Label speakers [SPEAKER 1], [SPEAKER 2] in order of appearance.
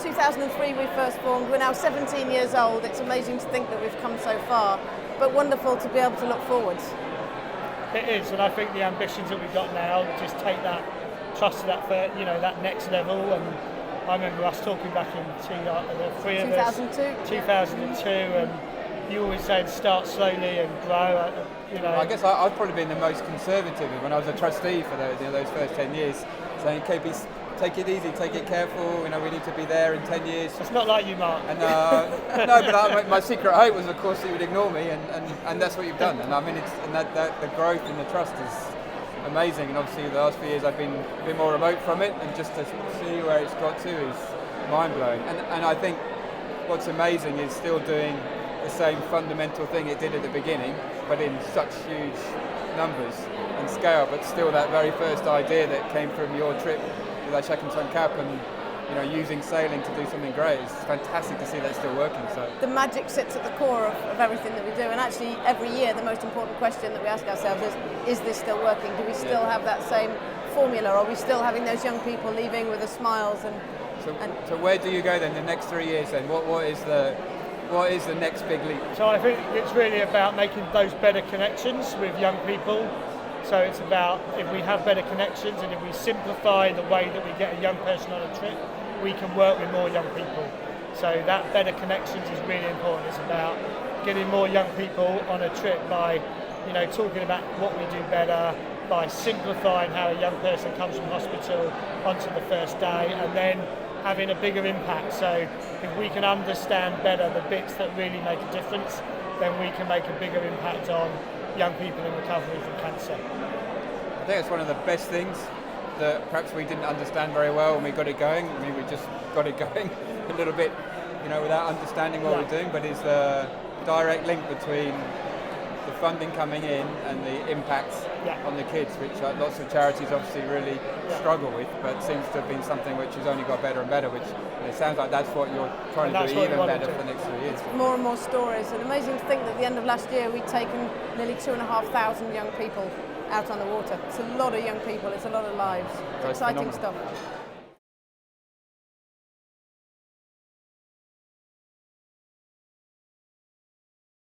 [SPEAKER 1] 2003 we first formed. We're now 17 years old. It's amazing to think that we've come so far, but wonderful to be able to look forwards.
[SPEAKER 2] It is, and I think the ambitions that we've got now just take that trust to that, that next level. And I remember us talking back in the three of us, 2002, and you always said start slowly and grow.
[SPEAKER 3] I guess I've probably been the most conservative when I was a trustee for those first 10 years, saying, okay, take it easy, take it careful. We need to be there in 10 years.
[SPEAKER 2] It's not like you, Mark.
[SPEAKER 3] And no, but my secret hope was, of course, that you would ignore me, and that's what you've done. And I mean, that the growth and the trust is amazing. And obviously, the last few years I've been a bit more remote from it, and just to see where it's got to is mind blowing. And I think what's amazing is still doing the same fundamental thing it did at the beginning, but in such huge numbers and scale. But still, that very first idea that came from your trip with Ashakansung Cap and using sailing to do something great, it's fantastic to see that still working. So
[SPEAKER 1] the magic sits at the core of everything that we do, and actually every year the most important question that we ask ourselves is this still working? Do we still have that same formula? Are we still having those young people leaving with the smiles?
[SPEAKER 3] So where do you go then the next 3 years then? What is the next big leap?
[SPEAKER 2] So I think it's really about making those better connections with young people. So it's about, if we have better connections and if we simplify the way that we get a young person on a trip, we can work with more young people. So that better connections is really important. It's about getting more young people on a trip by, talking about what we do better, by simplifying how a young person comes from hospital onto the first day, and then having a bigger impact. So if we can understand better the bits that really make a difference, then we can make a bigger impact on young people in recovery from cancer.
[SPEAKER 3] I think it's one of the best things that perhaps we didn't understand very well when we got it going. I mean, we just got it going a little bit, without understanding what we're doing, but it's the direct link between the funding coming in and the impact on the kids, which lots of charities obviously really struggle with, but seems to have been something which has only got better and better, which it sounds like that's what you're trying to do even better for the next 3 years.
[SPEAKER 1] More and more stories, and amazing to think that at the end of last year we'd taken nearly 2,500 young people out on the water. It's a lot of young people, it's a lot of lives. It's exciting stuff.